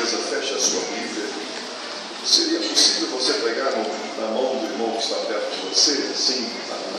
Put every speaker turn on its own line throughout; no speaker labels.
gentileza, feche a sua Bíblia. Seria possível você pegar na mão do irmão que está perto de você, assim,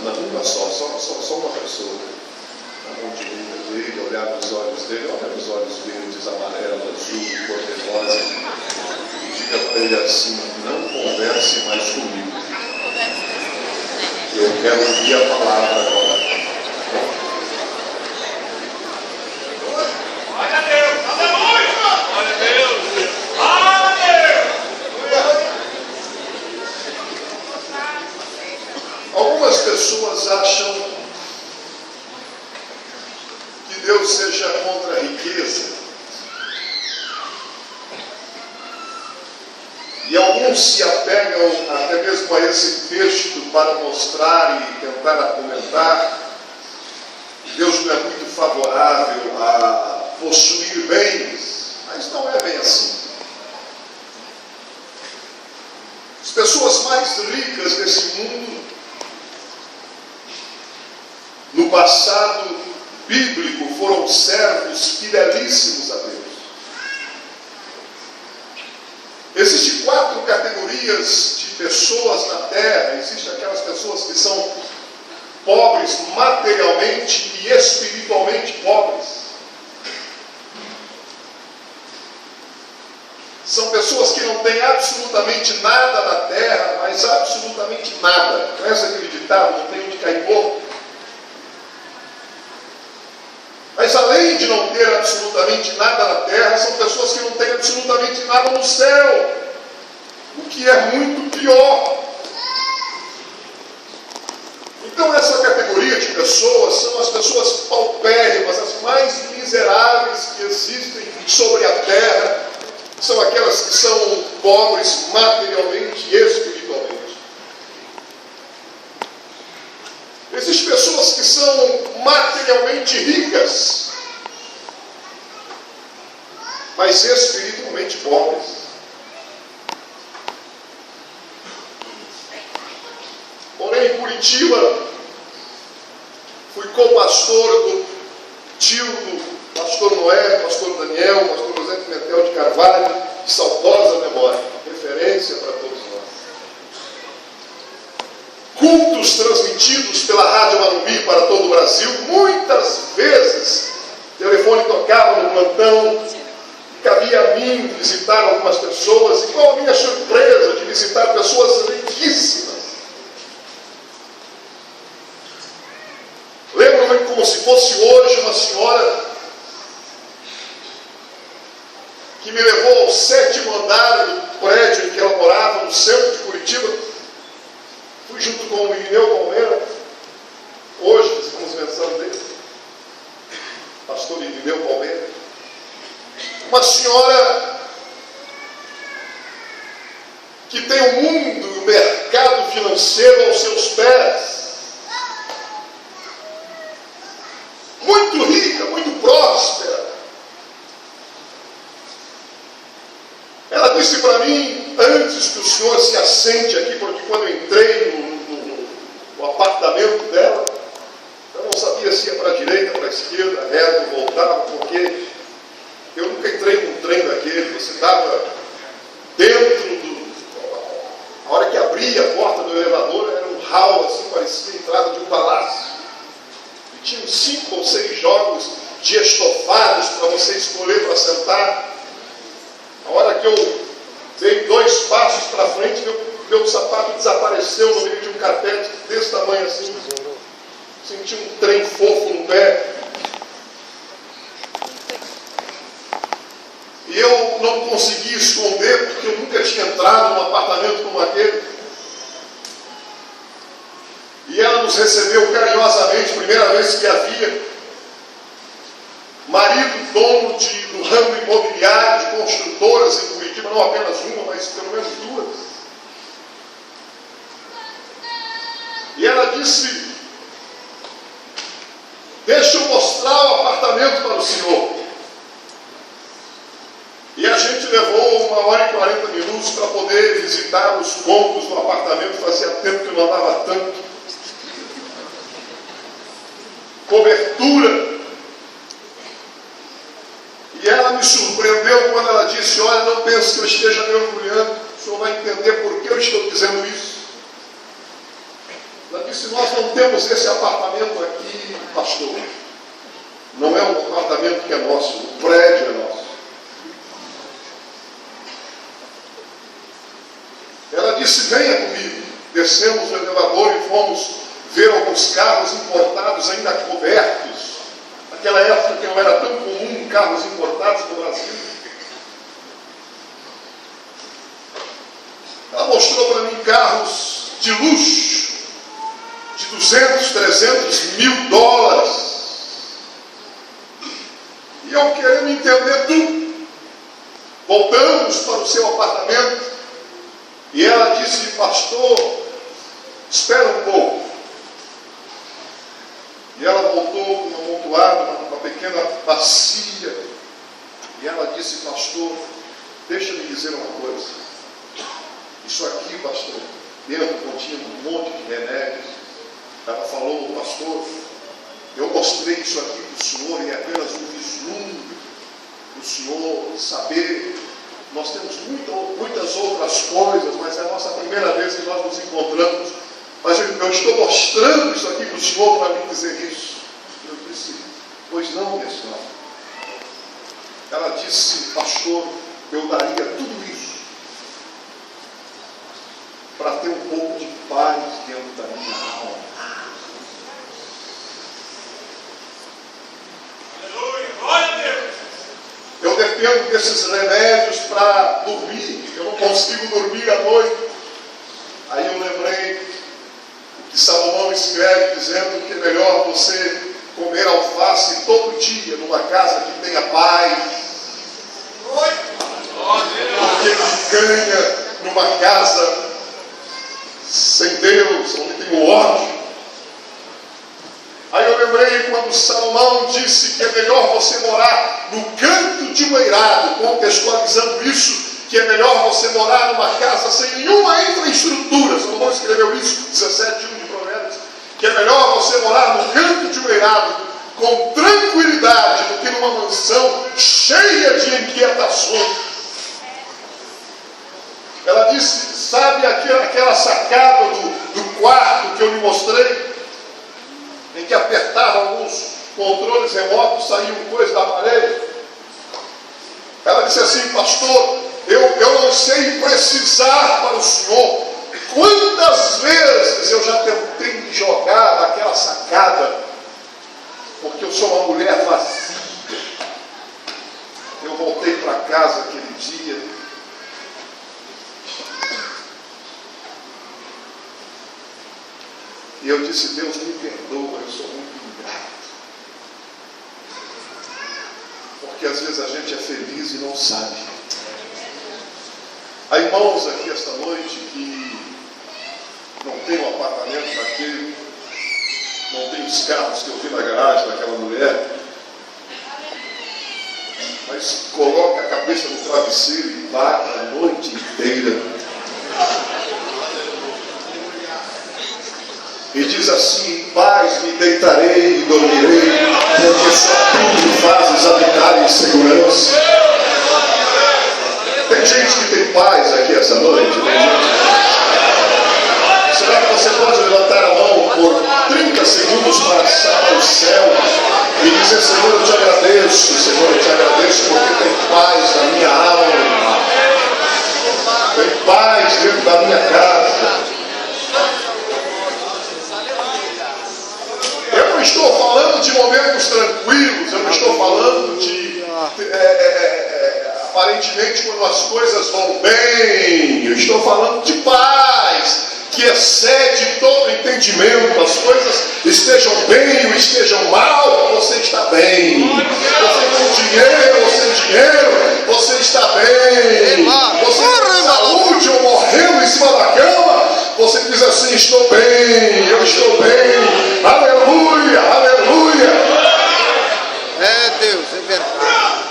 na uma só uma pessoa, na mão direita dele, olhar nos olhos dele, olha nos olhos verdes, amarelo, azul, cor-de-rosa, e diga para ele assim: não converse mais comigo. Eu quero ouvir a palavra agora.
Glória a Deus! Aleluia! Glória a Deus! Aleluia!
Algumas pessoas acham que Deus seja contra a riqueza. E alguns se apegam até mesmo a esse texto para mostrar e tentar argumentar que Deus não é muito favorável a possuir bens, mas não é bem assim. As pessoas mais ricas desse mundo, no passado bíblico, foram servos fidelíssimos a Deus. Existem 4 categorias de pessoas na terra. Existem aquelas pessoas que são pobres materialmente e espiritualmente pobres. São pessoas que não têm absolutamente nada na terra, mas absolutamente nada. Conhece aquele ditado, não tem onde cair morto? Mas além de não ter absolutamente nada na terra, são pessoas que não têm absolutamente nada no céu, o que é muito pior. Então essa categoria de pessoas são as pessoas paupérrimas, as mais miseráveis que existem sobre a terra, são aquelas que são pobres materialmente e espiritualmente. Existem pessoas que são materialmente ricas, mas espiritualmente pobres. Porém, em Curitiba, fui co-pastor do tio do pastor Noé, pastor Daniel, pastor José Pimentel de Carvalho, de saudosa memória, referência para todos nós. Cultos transmitidos pela Rádio Marumbi para todo o Brasil. Muitas vezes o telefone tocava no plantão, cabia a mim visitar algumas pessoas, e qual a minha surpresa de visitar pessoas riquíssimas. Lembro-me como se fosse hoje uma senhora que me levou ao 7º andar do prédio em que ela morava, no centro de Curitiba. Fui junto com o Irineu Palmeira. Hoje estamos pensando dele, pastor Irineu Palmeira. Uma senhora que tem o mundo e o mercado financeiro aos seus pés. Muito rica, muito próspera. Ela disse para mim, antes que o senhor se assente aqui, porque quando eu entrei no apartamento dela, eu não sabia se ia para a direita, para a esquerda, reto, voltava, porque eu nunca entrei num trem daquele. Você estava dentro do... A hora que abria a porta do elevador, era um hall, assim, parecia a entrada de um palácio. E tinham 5 ou 6 jogos de estofados para você escolher para sentar. A hora que eu dei 2 passos para frente, meu sapato desapareceu no meio de um carpete desse tamanho assim. Senti um trem fofo no pé. E eu não consegui esconder, porque eu nunca tinha entrado num apartamento como aquele. E ela nos recebeu carinhosamente, primeira vez que a via. Marido, dono do ramo imobiliário, de construtoras em Curitiba, não apenas uma, mas pelo menos 2. E ela disse: deixa eu mostrar o apartamento para o senhor. E a gente levou 1h40 minutos para poder visitar os cômodos do apartamento. Fazia tempo que eu não andava tanto. Cobertura. E ela me surpreendeu quando ela disse: olha, não pense que eu esteja me orgulhando, o senhor vai entender por que eu estou dizendo isso. Ela disse: nós não temos esse apartamento aqui, pastor. Não é um apartamento que é nosso, o prédio é nosso. Ela disse: venha comigo. Descemos o elevador e fomos ver alguns carros importados ainda cobertos. Naquela época que não era tão comum carros importados no Brasil. Ela mostrou para mim carros de luxo, de 200, 300 mil dólares. E eu querendo entender tudo. Voltamos para o seu apartamento. E ela disse: pastor, espera um pouco. E ela voltou com um amontoado, uma pequena bacia. E ela disse: pastor, deixa-me dizer uma coisa. Isso aqui, pastor, dentro continha um monte de remédios. Ela falou: pastor, eu mostrei isso aqui para o senhor e é apenas um vislumbre para o senhor saber. Nós temos muitas outras coisas, mas é a nossa primeira vez que nós nos encontramos. Mas eu estou mostrando isso aqui para o senhor para me dizer isso. Eu disse: pois não, minha senhora. Ela disse: pastor, eu daria tudo isso para ter um pouco de paz dentro da minha alma. Eu dependo desses remédios para dormir. Eu não consigo dormir à noite. Aí eu lembrei que Salomão escreve dizendo que é melhor você comer alface todo dia numa casa que tenha paz, do que ganha numa casa sem Deus, onde tem o ódio. Aí eu lembrei quando Salomão disse que é melhor você morar no canto de um eirado, contextualizando isso, que é melhor você morar numa casa sem nenhuma infraestrutura. Salomão escreveu isso, 17:1 de Provérbios, que é melhor você morar no canto de um eirado com tranquilidade do que numa mansão cheia de inquietações. Ela disse: sabe aquela sacada do quarto que eu lhe mostrei? Em que apertava alguns controles remotos, saíam coisas da parede. Ela disse assim: pastor, eu não sei precisar para o senhor quantas vezes eu já tentei me jogar daquela sacada, porque eu sou uma mulher vazia. Eu voltei para casa aquele dia e eu disse: Deus me perdoa, eu sou muito ingrato. Porque às vezes a gente é feliz e não sabe. Há irmãos aqui esta noite que não tem um apartamento daquele, não tem os carros que eu vi na garagem daquela mulher, mas coloca a cabeça no travesseiro e bate a noite inteira. E diz assim: em paz me deitarei e dormirei, porque só tu me fazes habitar em segurança. Tem gente que tem paz aqui essa noite? Será que você pode levantar a mão por 30 segundos para o céu e dizer: Senhor, eu te agradeço, Senhor, eu te agradeço porque tem paz na minha alma, tem paz dentro da minha casa. Eu não estou falando de momentos tranquilos, eu não estou falando de aparentemente quando as coisas vão bem. Eu estou falando de paz que excede todo entendimento. As coisas estejam bem ou estejam mal, você está bem. Você com dinheiro ou sem dinheiro, você está bem. Você com saúde ou morrendo em cima da cama, você diz assim: estou bem, eu estou bem. Aleluia, aleluia.
É Deus, é verdade.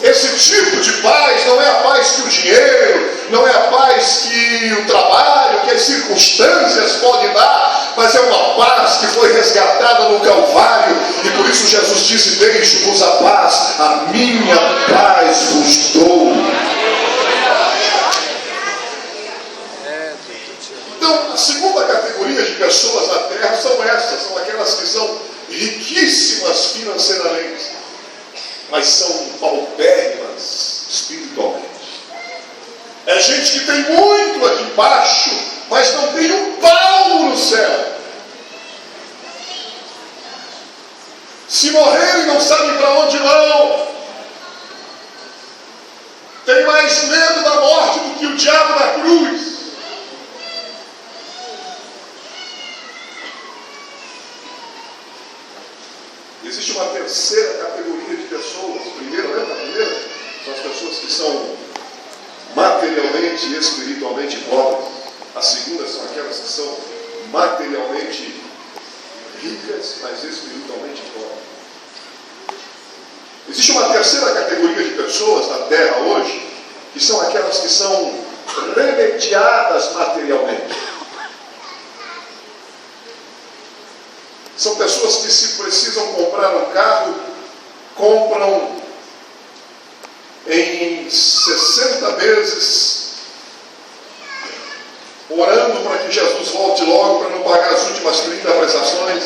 Esse tipo de paz não é a paz que o dinheiro, não é a paz que o trabalho, que as circunstâncias podem dar, mas é uma paz que foi resgatada no Calvário, e por isso Jesus disse: deixo-vos a paz, a minha paz vos dou. Então, a segunda categoria de pessoas na terra são essas, são aquelas que são riquíssimas financeiramente, mas são paupérrimas espiritualmente. É gente que tem muito aqui embaixo, mas não tem um palmo no céu. Se morrerem, não sabem para onde vão. Tem mais medo da morte do que o diabo da cruz. Existe uma terceira categoria de pessoas. Primeiro, lembra a primeira? São as pessoas que são materialmente e espiritualmente pobres. A segunda são aquelas que são materialmente ricas, mas espiritualmente pobres. Existe uma terceira categoria de pessoas na terra hoje, que são aquelas que são remediadas materialmente. São pessoas que, se precisam comprar um carro, compram em 60 vezes, orando para que Jesus volte logo, para não pagar as últimas 30 prestações.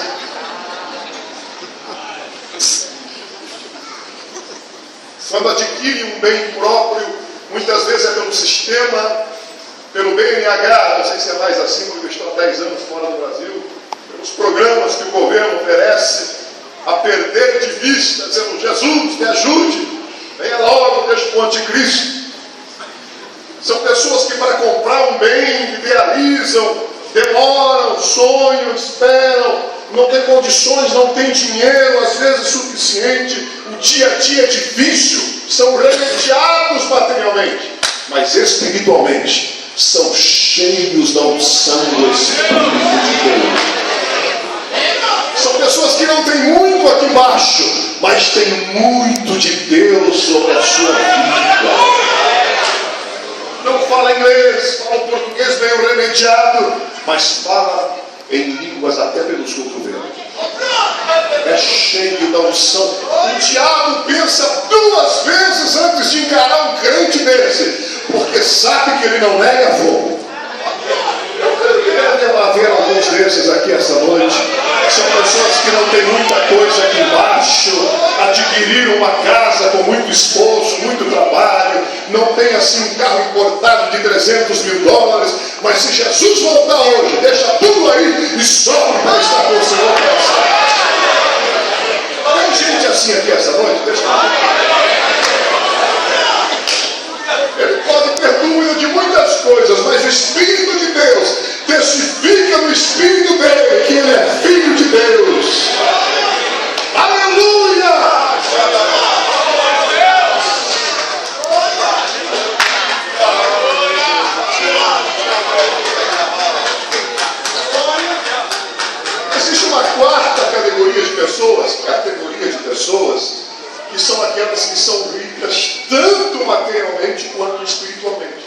Quando adquire um bem próprio, muitas vezes é pelo sistema, pelo BNH, não sei se é mais assim, porque eu estou há 10 anos fora do Brasil, pelos programas que o governo oferece, a perder de vista, dizendo: Jesus, me ajude, venha logo deste anticristo. São pessoas que, para comprar um bem, idealizam, demoram, sonham, esperam, não tem condições, não tem dinheiro, às vezes suficiente, o dia a dia é difícil, são remediados materialmente, mas espiritualmente são cheios da unção do Espírito de Deus. São pessoas que não têm muito aqui embaixo, mas têm muito de Deus sobre a sua vida. Não fala inglês, fala português meio remediado, mas fala em línguas até pelos cotovelos. É cheio da unção. O diabo pensa 2 vezes antes de encarar um crente desse, porque sabe que ele não nega fogo. Eu quero haver alguns desses aqui essa noite. São pessoas que não têm muita coisa aqui embaixo, adquiriram uma casa com muito esforço, muito trabalho, não tem assim um carro importado de $300 mil, mas se Jesus voltar hoje, deixa tudo aí e sobe para estar com o Senhor. Tem gente assim aqui essa noite? Deixa ele pode ter dúvida de muitas coisas, mas o Espírito de Deus testifica no Espírito dele que ele é Filho de Deus. Aleluia! Existe uma quarta categoria de pessoas, que são aquelas que são ricas tanto materialmente quanto espiritualmente.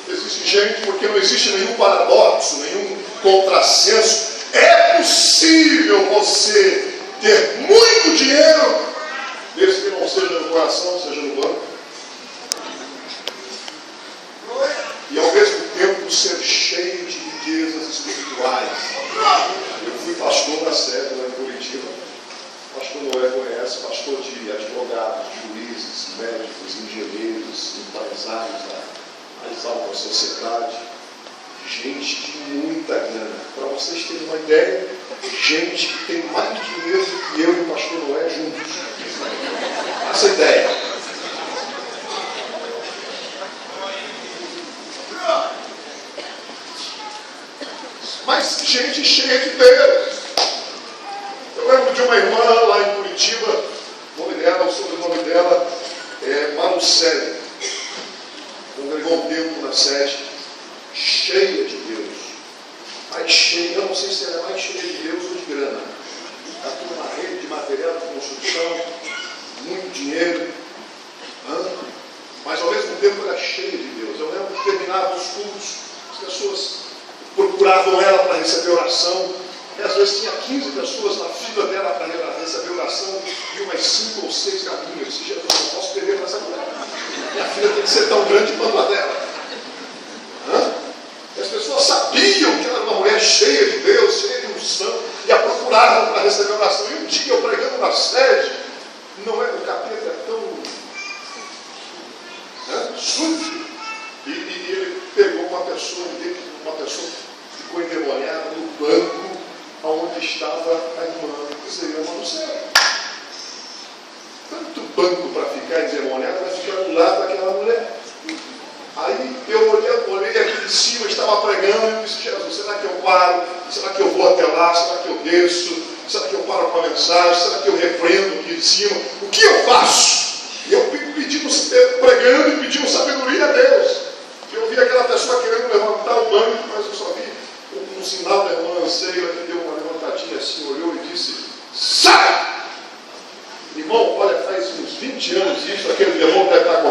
Existe gente, porque não existe nenhum paradoxo, nenhum contrassenso. É possível você ter muito dinheiro, desde que não seja no coração, seja no banco, e ao mesmo tempo ser cheio de riquezas espirituais. Eu fui pastor na sede lá em Curitiba. Pastor Noé conhece, pastor de advogados, juízes, médicos, engenheiros, empresários da mais alta sociedade, gente de muita grana. Para vocês terem uma ideia, gente que tem mais dinheiro do que eu e o pastor Noé juntos. Essa ideia. Mas gente cheia de Deus. Eu lembro de uma irmã lá em Curitiba, o sobrenome dela é Marucelli. Congregou um tempo na sede, cheia de Deus. Mais cheia, eu não sei se ela é mais cheia de Deus ou de grana. Está tudo na rede de material de construção, muito dinheiro, mas ao mesmo tempo era cheia de Deus. Eu lembro que terminava os cultos, as pessoas procuravam ela para receber oração. E às vezes tinha 15 pessoas na fila dela para receber oração e umas 5 ou 6 caminhos. Eu disse, Jesus, eu não posso perder para essa mulher. Minha filha tem que ser tão grande quanto a dela. E as pessoas sabiam que ela era uma mulher cheia de Deus, cheia de unção, e a procuravam para receber oração. E um dia eu pregando na sede, não é, o capeta é tão sujo, e ele pegou uma pessoa que ficou endemoniada no banco onde estava a irmã do céu. Tanto banco para ficar endemoniado, vai ficar do lado daquela mulher. Aí eu olhei aqui de cima, estava pregando, e eu disse, Jesus, será que eu paro? Será que eu vou até lá? Será que eu desço? Será que eu paro com a mensagem? Será que eu repreendo aqui de cima? O que eu faço? E eu pregando e pedindo sabedoria a Deus. Eu vi aquela pessoa querendo levantar o banco, mas eu só vi um sinal da irmã Anceira que deu uma levantadinha assim, olhou e disse, sai! Irmão, olha, faz uns 20 anos isso, aquele demônio deve estar